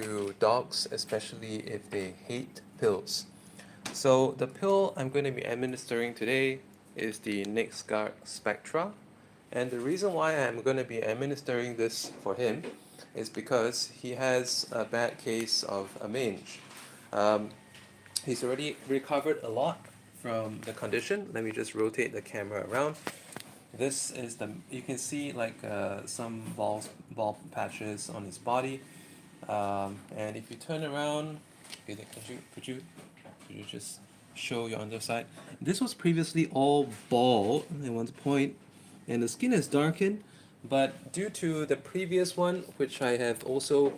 to dogs, especially if they hate pills. So the pill I'm going to be administering today is the NexGard Spectra. And the reason why I'm going to be administering this for him is because he has a bad case of a mange. Um, he's already recovered a lot from the condition. Let me just rotate the camera around. This is you can see like some ball patches on his body. And if you turn around, okay, could you just show your underside? This was previously all bald at one point, and the skin is darkened, but due to the previous one, which I have also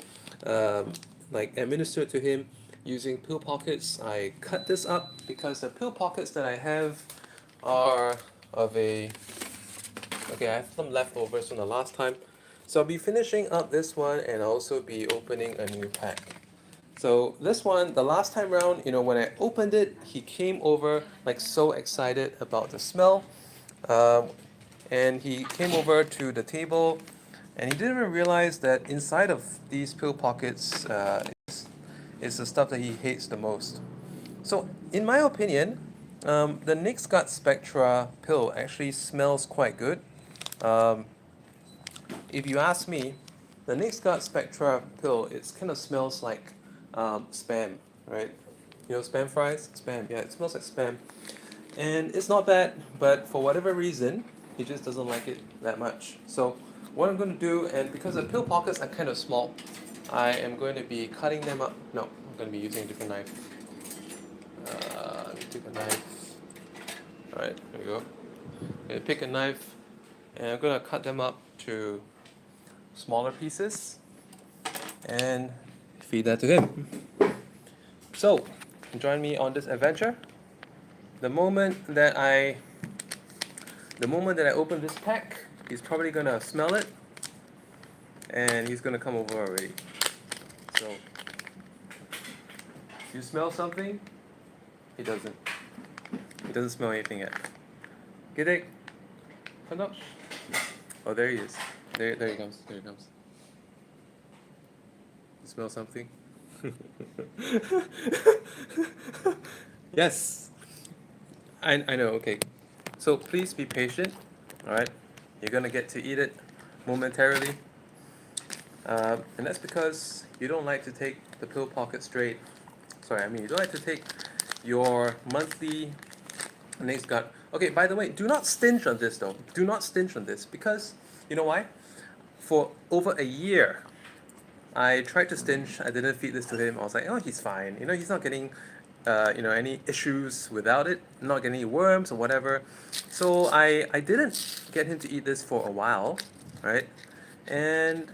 like administered to him using pill pockets, I cut this up because the pill pockets that I have are of a okay, I have some leftovers from the last time. So I'll be finishing up this one and I'll also be opening a new pack. So this one, the last time round, when I opened it, he came over like so excited about the smell. Um, and he came over to the table and he didn't even realize that inside of these pill pockets is the stuff that he hates the most. So in my opinion, the NexGard Spectra pill actually smells quite good. Um, if you ask me, the NexGard Spectra pill, it kind of smells like spam, right? Spam fries? Spam, yeah, it smells like spam. And it's not bad, but for whatever reason, he just doesn't like it that much. So what I'm going to do, and because the pill pockets are kind of small, I am going to be cutting them up. No, I'm going to be using a different knife. Let me take a knife. Alright, there we go. I'm going to pick a knife, and I'm going to cut them up to smaller pieces and feed that to him. So, join me on this adventure. The moment that I open this pack, he's probably gonna smell it, and he's gonna come over already. So, you smell something? He doesn't. He doesn't smell anything yet. Gidek, come up. Oh, there he is. There he comes. There he comes. You smell something? Yes. I know, okay. So please be patient, alright? You're gonna get to eat it momentarily. And that's because you don't like to take the pill pocket straight. You don't like to take your monthly NexGard. Okay, by the way, do not stinge on this though. Do not stinge on this because, you know why? For over a year, I tried to stinge. I didn't feed this to him. I was like, oh, he's fine. He's not getting, any issues without it. Not getting any worms or whatever. So I didn't get him to eat this for a while, right? And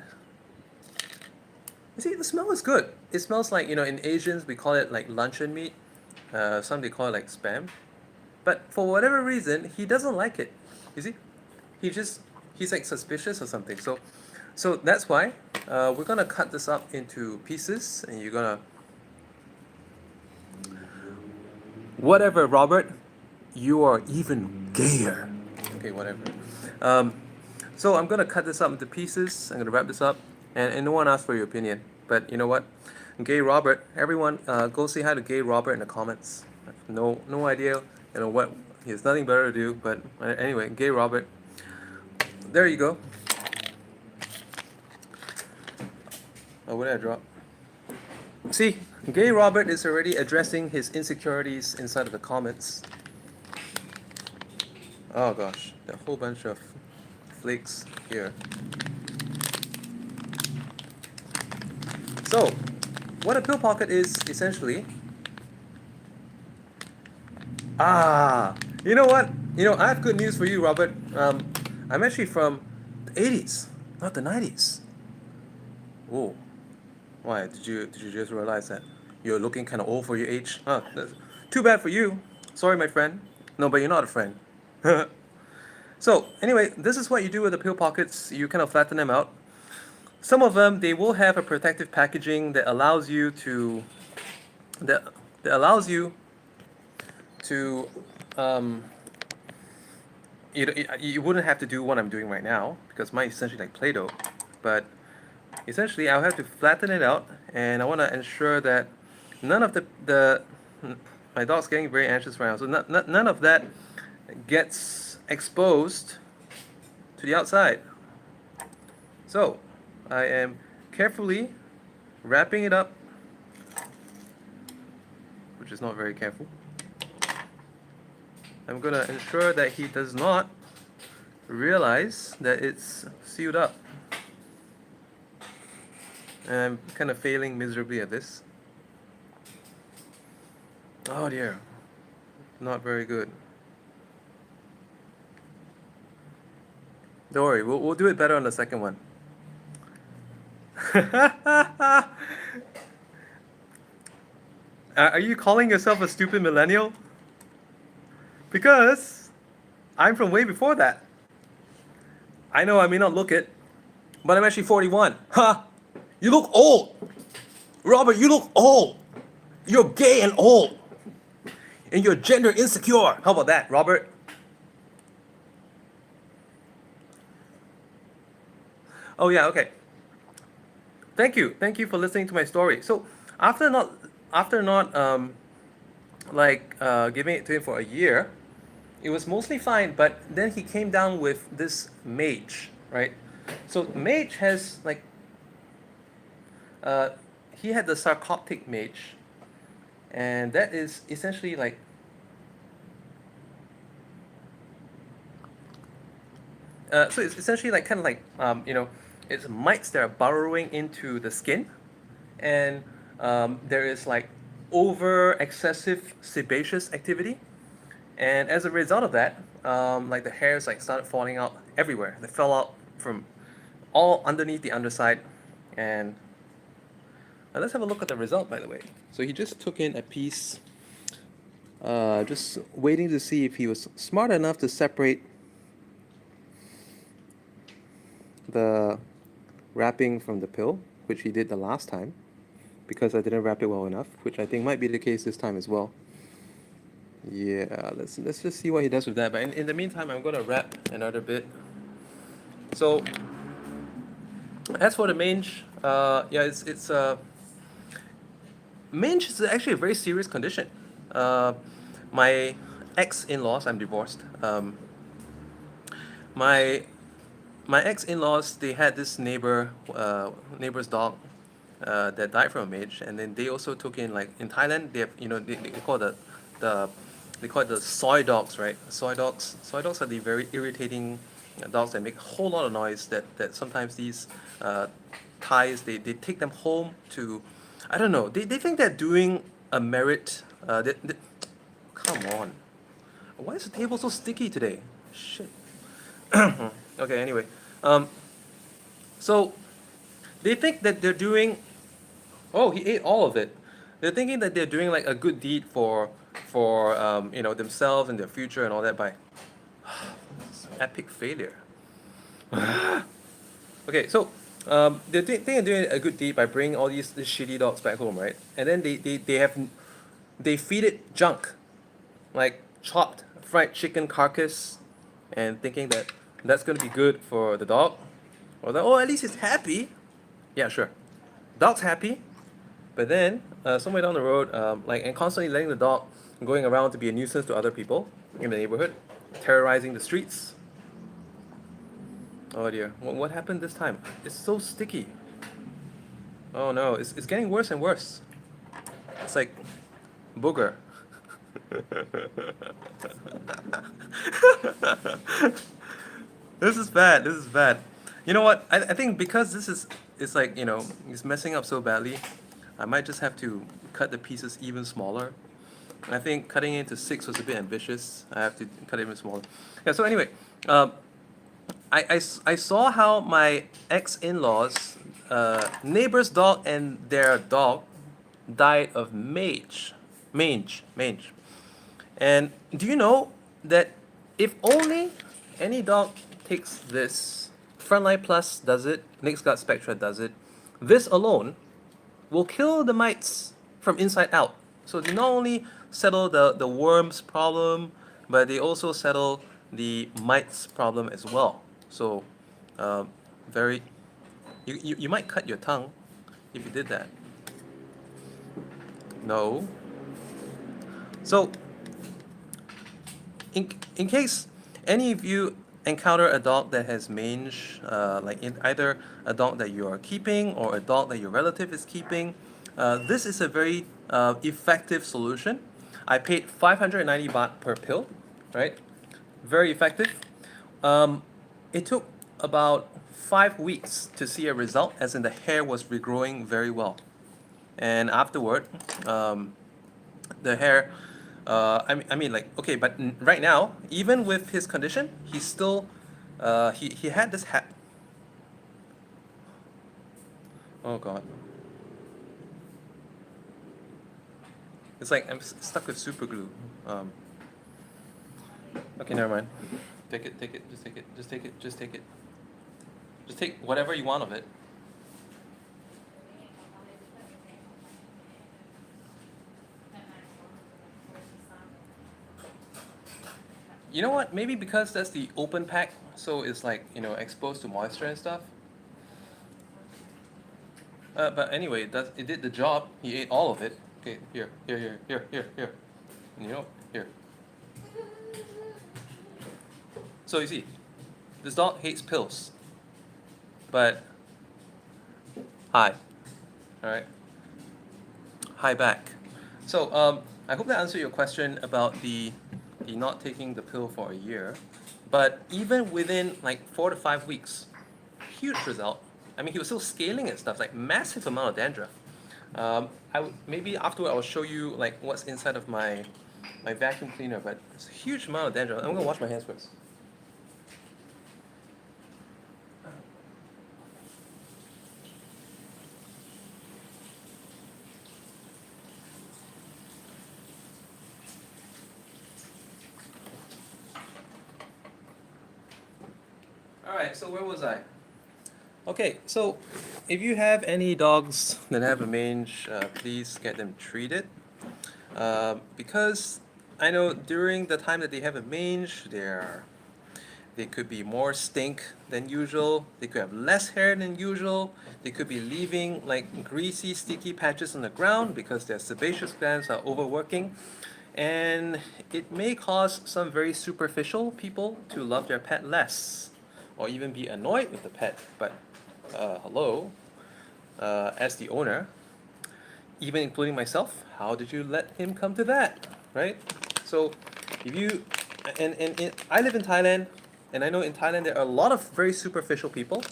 you see, the smell is good. It smells like, in Asians we call it like luncheon meat. Some they call it like spam. But for whatever reason, he doesn't like it. You see, he's like suspicious or something. So that's why we're gonna cut this up into pieces, and you're gonna whatever, Robert. You are even gayer. Okay, whatever. So I'm gonna cut this up into pieces. I'm gonna wrap this up, and no one asked for your opinion. But you know what, Gay Robert, everyone, go say hi to Gay Robert in the comments. No idea, what. He has nothing better to do. But anyway, Gay Robert. There you go. Oh, what did I drop? See, Gay Robert is already addressing his insecurities inside of the comments. Oh gosh, a whole bunch of flakes here. So, what a pill pocket is essentially... you know what? I have good news for you, Robert. I'm actually from the 80s, not the 90s. Oh. Why? Did you just realize that you're looking kind of old for your age? Huh? Too bad for you. Sorry, my friend. No, but you're not a friend. So anyway, this is what you do with the pill pockets. You kind of flatten them out. Some of them, they will have a protective packaging that allows you to you wouldn't have to do what I'm doing right now because mine is essentially like Play-Doh, but essentially I'll have to flatten it out, and I want to ensure that none of the my dog's getting very anxious right now, so none of that gets exposed to the outside. So I am carefully wrapping it up, which is not very careful. I'm gonna ensure that he does not realize that it's sealed up. And I'm kind of failing miserably at this. Oh dear, not very good. Don't worry, we'll do it better on the second one. Are you calling yourself a stupid millennial? Because I'm from way before that. I know I may not look it, but I'm actually 41. Huh? You look old! Robert, you look old! You're gay and old! And you're gender insecure! How about that, Robert? Oh yeah, okay. Thank you for listening to my story. So after not giving it to him for a year, it was mostly fine. But then he came down with this mage, right? So mage has like he had the sarcoptic mage, and that is essentially like so it's essentially like kind of like it's mites that are burrowing into the skin, and there is like over excessive sebaceous activity, and as a result of that, like the hairs like started falling out everywhere. They fell out from all underneath the underside, and let's have a look at the result, by the way. So he just took in a piece, just waiting to see if he was smart enough to separate the wrapping from the pill, which he did the last time, because I didn't wrap it well enough, which I think might be the case this time as well. Yeah, let's just see what he does with that. But in the meantime, I'm gonna wrap another bit. So as for the mange, yeah, it's mange is actually a very serious condition. My ex-in-laws, I'm divorced. My ex-in-laws, they had this neighbor's dog that died from a mange, and then they also took in, like in Thailand, they have, they call they call it the soy dogs, right? Soy dogs are the very irritating dogs that make a whole lot of noise. That sometimes these Thais, they take them home to, I don't know. They think they're doing a merit. Come on, why is the table so sticky today? Shit. Okay, anyway. So they think that they're doing. Oh, he ate all of it. They're thinking that they're doing like a good deed for themselves and their future and all that by epic failure. Okay, so they think they're doing a good deed by bringing all these shitty dogs back home, right? And then they feed it junk, like chopped fried chicken carcass, and thinking that that's gonna be good for the dog, or that, oh, at least it's happy. Yeah, sure, dog's happy, but then somewhere down the road, and constantly letting the dog going around to be a nuisance to other people in the neighborhood, terrorizing the streets. Oh dear, what happened this time? It's so sticky. Oh no, it's getting worse and worse. It's like booger. This is bad. This is bad. You know what? I think because it's like, it's messing up so badly, I might just have to cut the pieces even smaller. I think cutting it into 6 was a bit ambitious. I have to cut it even smaller. Yeah, so anyway, I saw how my ex-in-laws, neighbor's dog and their dog died of mange. And do you know that if only any dog takes this, Frontline Plus does it, NexGard Spectra does it, this alone will kill the mites from inside out. So they not only settle the worms problem, but they also settle the mites problem as well. So very You might cut your tongue if you did that. No. So, in case any of you encounter a dog that has mange, either a dog that you are keeping or a dog that your relative is keeping, this is a very effective solution. I paid 590 baht per pill, right? Very effective. It took about 5 weeks to see a result, as in the hair was regrowing very well. And afterward, the hair, like, okay, but right now, even with his condition, he's still, he had this hat. Oh God. It's like I'm stuck with super glue. Okay, never mind. Take it, just take it, just take it, just take it. Just take whatever you want of it. You know what? Maybe because that's the open pack, so it's like, exposed to moisture and stuff. But anyway, it did the job. He ate all of it. Okay, here. Here. So you see, this dog hates pills. But hi. Alright. Hi back. So I hope that answered your question about the not taking the pill for a year. But even within like 4 to 5 weeks, huge result. I mean, he was still scaling and stuff, like massive amount of dandruff. Maybe afterward I'll show you like what's inside of my vacuum cleaner, but it's a huge amount of dandruff. I'm gonna wash my hands first. Alright, so where was I? Okay, so if you have any dogs that have a mange, please get them treated. Because I know during the time that they have a mange, they could be more stink than usual, they could have less hair than usual, they could be leaving like greasy, sticky patches on the ground because their sebaceous glands are overworking. And it may cause some very superficial people to love their pet less, or even be annoyed with the pet. But hello, as the owner, even including myself, how did you let him come to that, right? So if you, I live in Thailand, and I know in Thailand there are a lot of very superficial people.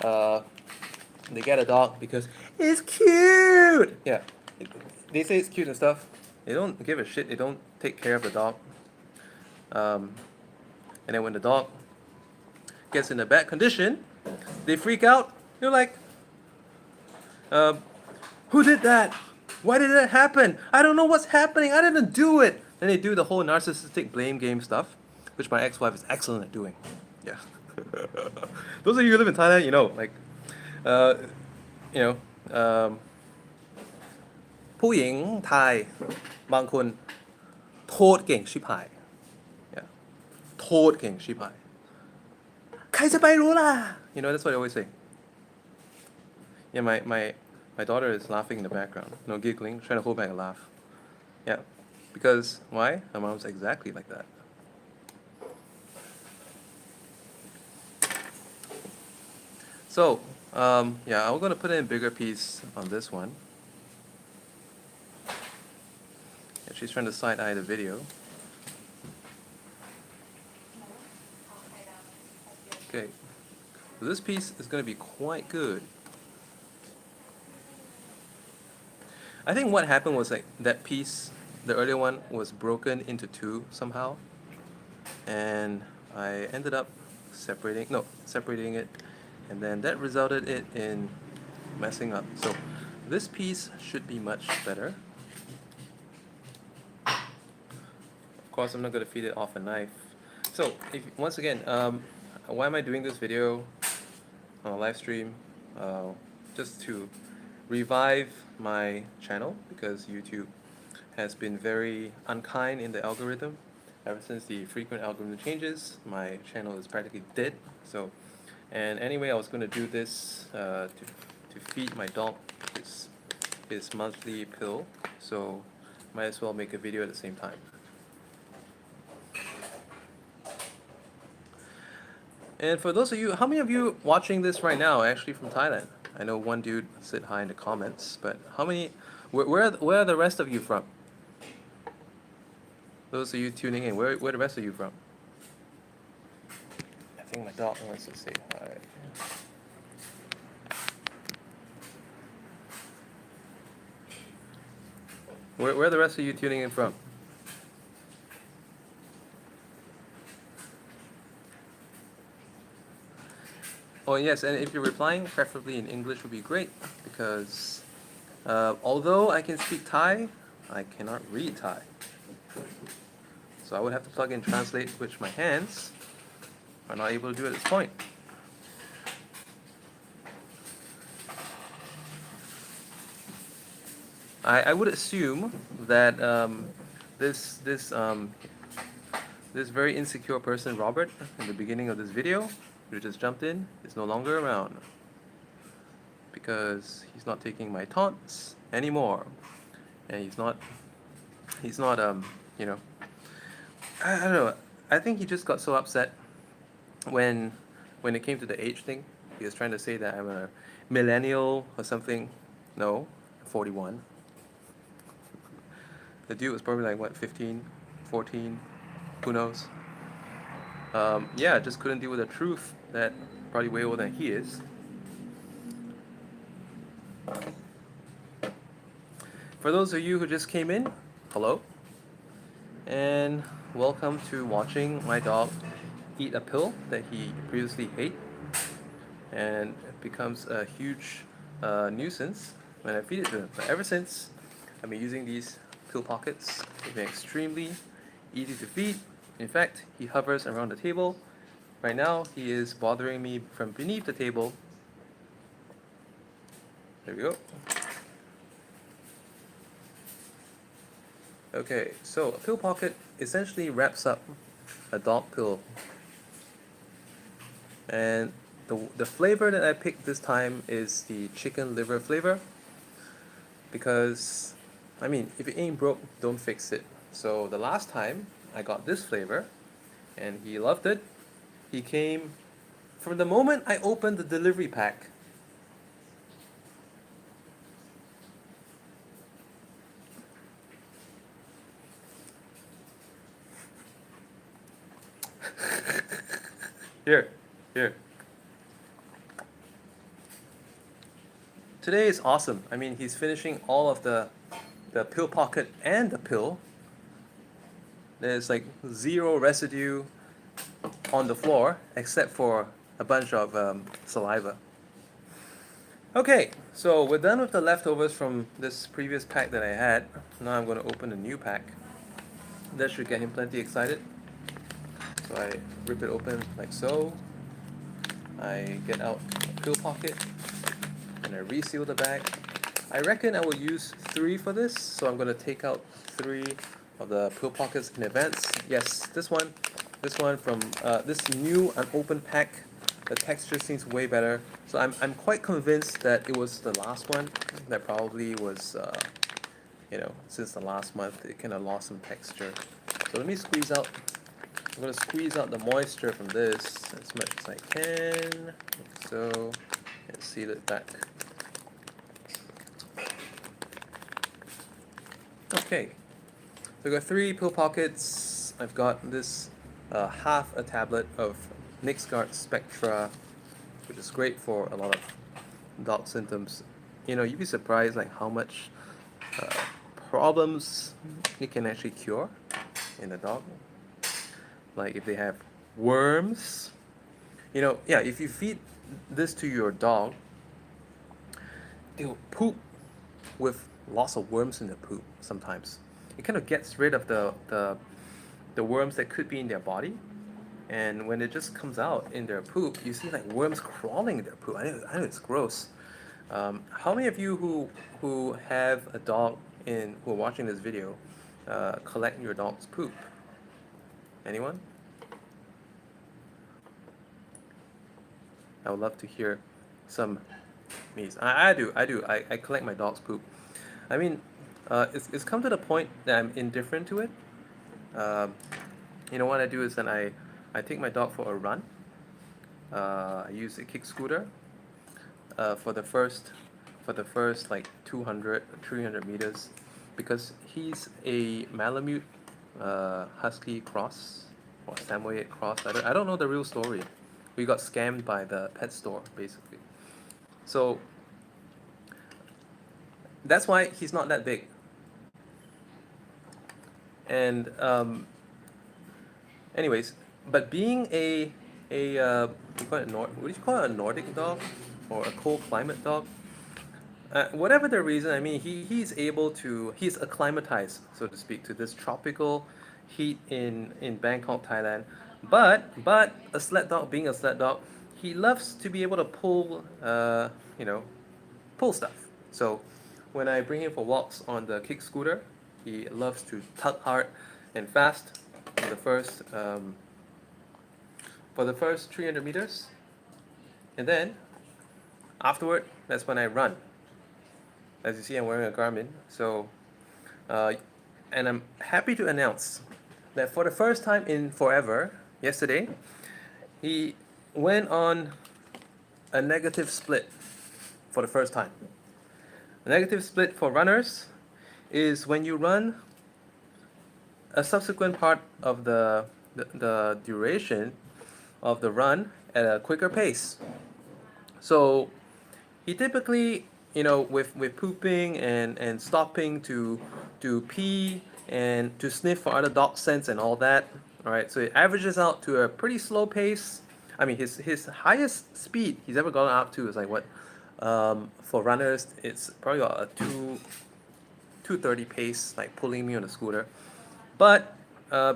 They get a dog because it's cute. Yeah, they say it's cute and stuff. They don't give a shit. They don't take care of the dog. And then when the dog gets in a bad condition, they freak out. You're like, who did that? Why did that happen? I don't know what's happening. I didn't do it. Then they do the whole narcissistic blame game stuff, which my ex-wife is excellent at doing. Yeah. Those of you who live in Thailand, like, you know, ผู้หญิงไทยบางคนโทษเก่งชิบหาย yeah. โทษเก่งชิบหาย ใครจะไปรู้ล่ะ that's what I always say. Yeah, my daughter is laughing in the background, giggling, trying to hold back a laugh. Yeah, because why? Her mom's exactly like that. So, yeah, I'm gonna put in a bigger piece on this one. Yeah, she's trying to side-eye the video. Okay, so this piece is gonna be quite good. I think what happened was like that piece, the earlier one, was broken into two somehow, and I ended up separating it, and then that resulted in messing up. So this piece should be much better. Of course, I'm not going to feed it off a knife. So once again, why am I doing this video on a live stream? Just to revive my channel, because YouTube has been very unkind in the algorithm. Ever since the frequent algorithm changes, my channel is practically dead. So And anyway, I was going to do this to feed my dog his monthly pill, so might as well make a video at the same time. And for those of you, how many of you watching this right now are actually from Thailand? I know one dude said hi in the comments, but how many, where are the rest of you from? Those of you tuning in, where are the rest of you from? I think my dog wants to say hi. Where are the rest of you tuning in from? Oh yes, and if you're replying, preferably in English would be great, because although I can speak Thai, I cannot read Thai. So I would have to plug in Translate, which my hands are not able to do at this point. I would assume that this very insecure person, Robert, in the beginning of this video, who just jumped in, is no longer around, because he's not taking my taunts anymore, and he's not you know, I don't know. I think he just got so upset when it came to the age thing. He was trying to say that I'm a millennial or something. No, 41. The dude was probably like, what, 15, 14, who knows? Yeah, just couldn't deal with the truth that probably way older than he is. For those of you who just came in, hello, and welcome to watching my dog eat a pill that he previously ate, and it becomes a huge nuisance when I feed it to him. But ever since, I've been using these pill pockets. They've been extremely easy to feed. In fact, he hovers around the table. Right now, he is bothering me from beneath the table. There we go. Okay, so a pill pocket essentially wraps up a dog pill. And the flavor that I picked this time is the chicken liver flavor, because, I mean, if it ain't broke, don't fix it. So the last time I got this flavor, and he loved it. He came from the moment I opened the delivery pack. Here. Today is awesome. I mean, he's finishing all of the pill pocket and the pill. There's like zero residue on the floor except for a bunch of saliva. Okay, so we're done with the leftovers from this previous pack that I had. Now I'm going to open a new pack. That should get him plenty excited. So I rip it open like so. I get out a pill pocket and I reseal the bag. I reckon I will use 3 for this, so I'm going to take out 3 of the pill pockets in advance. Yes, this one from this new unopened pack. The texture seems way better. So I'm quite convinced that it was the last one that probably was, you know, since the last month it kind of lost some texture. So let me squeeze out. I'm going to squeeze out the moisture from this as much as I can, like so, and seal it back. Okay, so I've got 3 pill pockets. I've got this half a tablet of NexGard Spectra, which is great for a lot of dog symptoms. You know, you'd be surprised like how much problems it can actually cure in a dog. Like if they have worms, you know, yeah, if you feed this to your dog, it will poop with lots of worms in the poop sometimes. It kind of gets rid of the worms that could be in their body. And when it just comes out in their poop, you see like worms crawling in their poop. I know it's gross. How many of you who have a dog who are watching this video collect your dog's poop? Anyone? I would love to hear some me's. I do. I collect my dog's poop. I mean, it's come to the point that I'm indifferent to it. Um, what I do is then I take my dog for a run. I use a kick scooter for the first like 200 300 meters, because he's a Malamute Husky cross or Samoyed cross. I don't know the real story. We got scammed by the pet store basically. So that's why he's not that big. And anyways, but being what do you call it, a Nordic dog or a cold climate dog? Whatever the reason, I mean, he's acclimatized, so to speak, to this tropical heat in Bangkok, Thailand. But a sled dog, being a sled dog, he loves to be able to you know, pull stuff. So when I bring him for walks on the kick scooter, he loves to tug hard and fast for the first 300 meters, and then afterward, that's when I run. As you see, I'm wearing a Garmin. So, and I'm happy to announce that for the first time in forever, yesterday, he went on a negative split for the first time. A negative split for runners is when you run a subsequent part of the duration of the run at a quicker pace. So he typically, with pooping and stopping to pee and to sniff for other dog scents and all that, all right, so it averages out to a pretty slow pace. I mean, his highest speed he's ever gone up to is like what, for runners, it's probably about a 230 pace, like pulling me on the scooter. But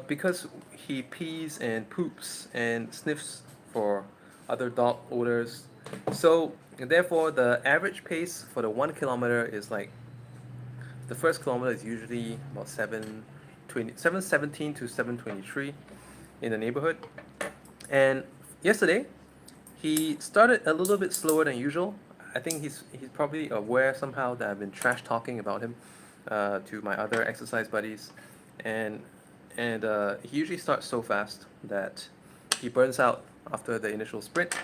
because he pees and poops and sniffs for other dog odors, so therefore the average pace for the 1 kilometer is like, the first kilometer is usually about 7:17 to 7:23 in the neighborhood. And yesterday he started a little bit slower than usual. I think he's probably aware somehow that I've been trash talking about him to my other exercise buddies, and he usually starts so fast that he burns out after the initial sprint,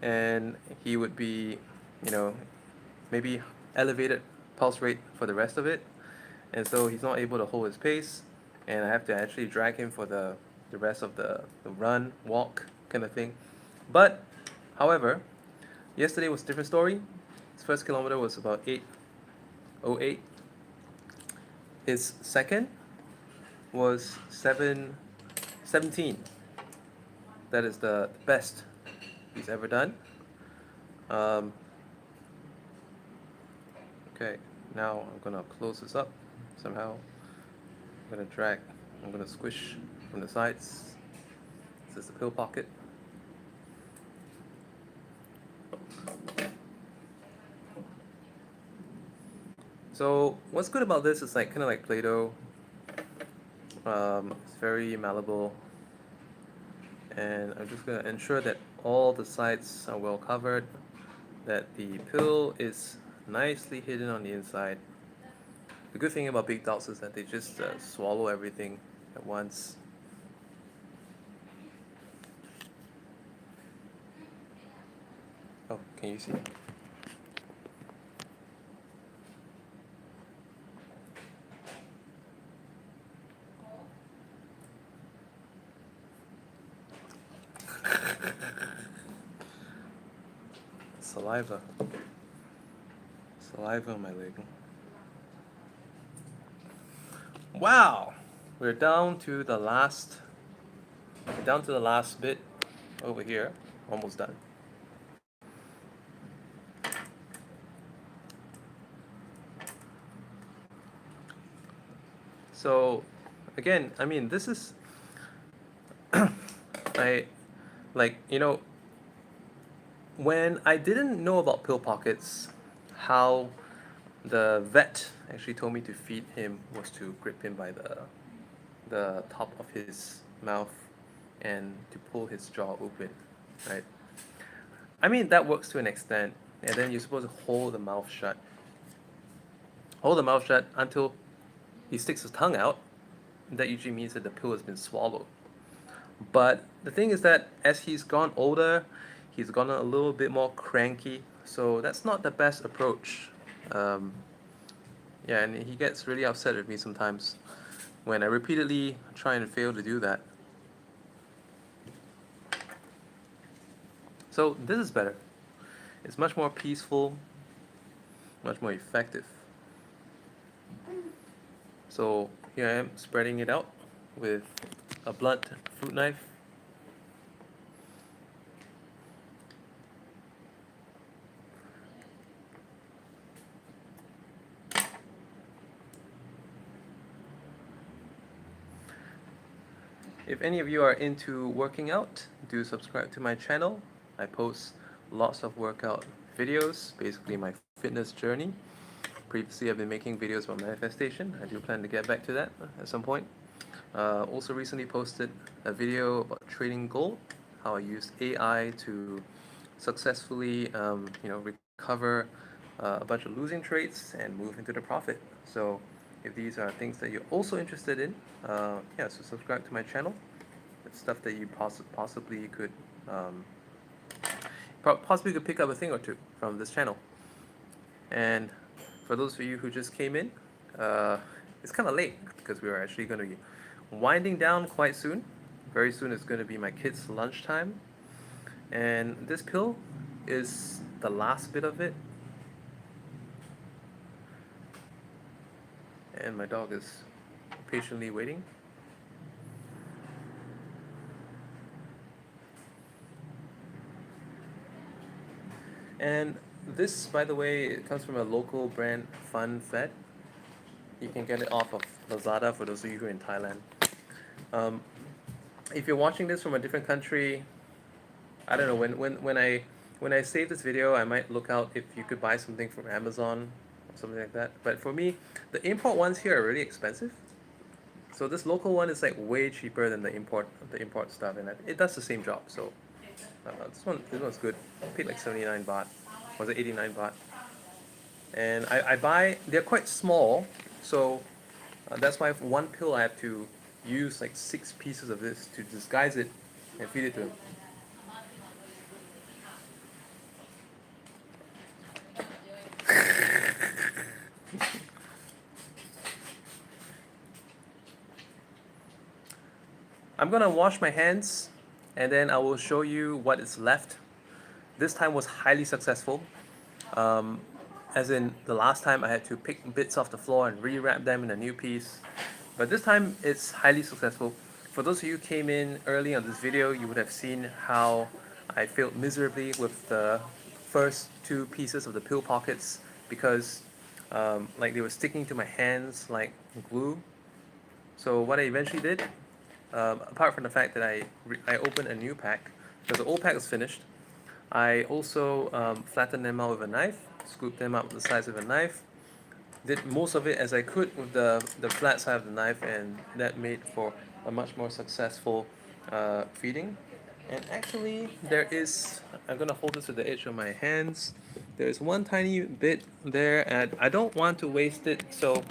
and he would be, maybe elevated pulse rate for the rest of it, and so he's not able to hold his pace, and I have to actually drag him for the rest of the run, walk kind of thing. But, however, yesterday was a different story. His first kilometer was about 8:08. His second was 7:17. That is the best he's ever done. Okay, now I'm gonna close this up somehow. I'm gonna squish from the sides. This is the pill pocket. So what's good about this is like kind of like Play-Doh. It's very malleable, and I'm just gonna ensure that all the sides are well covered, that the pill is nicely hidden on the inside. The good thing about big dogs is that they just swallow everything at once. Oh, can you see? Saliva. Saliva on my leg. Wow! We're down to the last bit over here. Almost done. So again, I mean, this is when I didn't know about pill pockets, how the vet actually told me to feed him was to grip him by the top of his mouth and to pull his jaw open, right? I mean, that works to an extent. And then you're supposed to hold the mouth shut. Hold the mouth shut until he sticks his tongue out. That usually means that the pill has been swallowed. But the thing is that as he's gone older, he's gotten a little bit more cranky. So that's not the best approach. Um, yeah, and he gets really upset with me sometimes when I repeatedly try and fail to do that. So this is better. It's much more peaceful, much more effective. So here I am spreading it out with a blunt fruit knife. If any of you are into working out, do subscribe to my channel. I post lots of workout videos, basically my fitness journey. Previously, I've been making videos about manifestation. I do plan to get back to that at some point. Also recently posted a video about trading gold, how I used AI to successfully recover a bunch of losing trades and move into the profit. So if these are things that you're also interested in, so subscribe to my channel. It's stuff that you possibly could pick up a thing or two from this channel. And for those of you who just came in, it's kind of late because we are actually going to be winding down quite soon. Very soon it's going to be my kids' lunchtime. And this pill is the last bit of it. And my dog is patiently waiting. And this, by the way, it comes from a local brand, Fun Fed. You can get it off of Lazada for those of you who are in Thailand. If you're watching this from a different country, I don't know, when I save this video, I might look out if you could buy something from Amazon or something like that. But for me, the import ones here are really expensive. So this local one is like way cheaper than the import stuff, and it does the same job. So this one's good. I paid like 79 baht. Was it 89 baht? And I buy, they're quite small, so that's why for one pill I have to use like 6 pieces of this to disguise it and feed it to him. I'm gonna wash my hands and then I will show you what is left. This time was highly successful. As in the last time I had to pick bits off the floor and rewrap them in a new piece. But this time it's highly successful. For those of you who came in early on this video, you would have seen how I failed miserably with the first 2 pieces of the pill pockets because like they were sticking to my hands like glue. So what I eventually did, apart from the fact that I opened a new pack, because the old pack was finished, I also flattened them out with a knife, scooped them out with the size of a knife, did most of it as I could with the flat side of the knife, and that made for a much more successful feeding. And actually, I'm gonna hold this with the edge of my hands. There's one tiny bit there, and I don't want to waste it. So,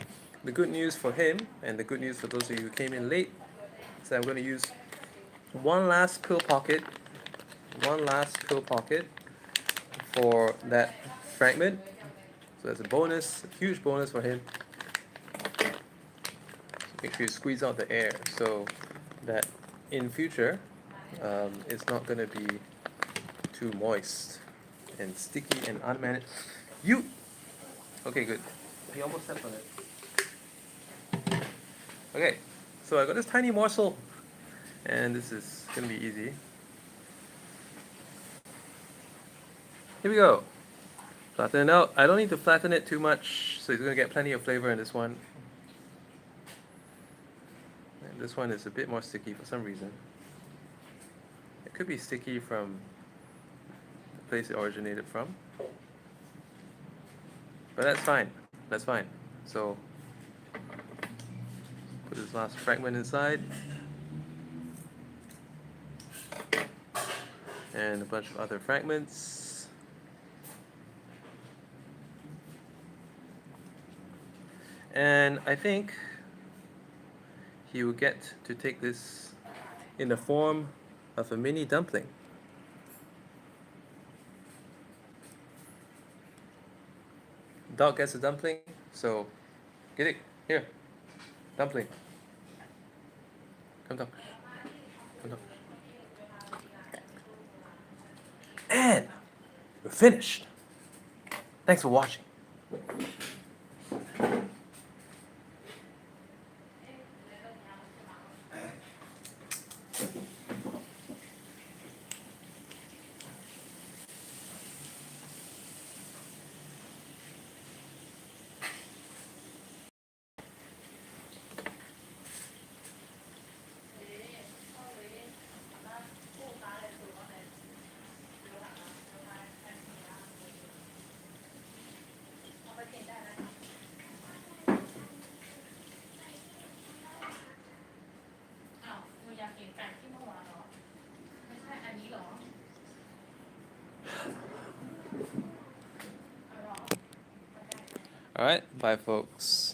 the good news for him, and the good news for those of you who came in late, is that I'm gonna use one last pill pocket for that fragment. So that's a bonus, a huge bonus for him. So make sure you squeeze out the air so that in future it's not going to be too moist and sticky and unmanaged. Okay, good. He almost stepped on it. Okay, so I got this tiny morsel, and this is going to be easy. Here we go. Flatten it out. I don't need to flatten it too much, so it's going to get plenty of flavor in this one. And this one is a bit more sticky for some reason. It could be sticky from the place it originated from. But that's fine. That's fine. So, put this last fragment inside. And a bunch of other fragments. And I think he will get to take this in the form of a mini dumpling. Dog gets a dumpling, so get it. Here. Dumpling. Come down. Come down. And we're finished. Thanks for watching. Alright, bye folks.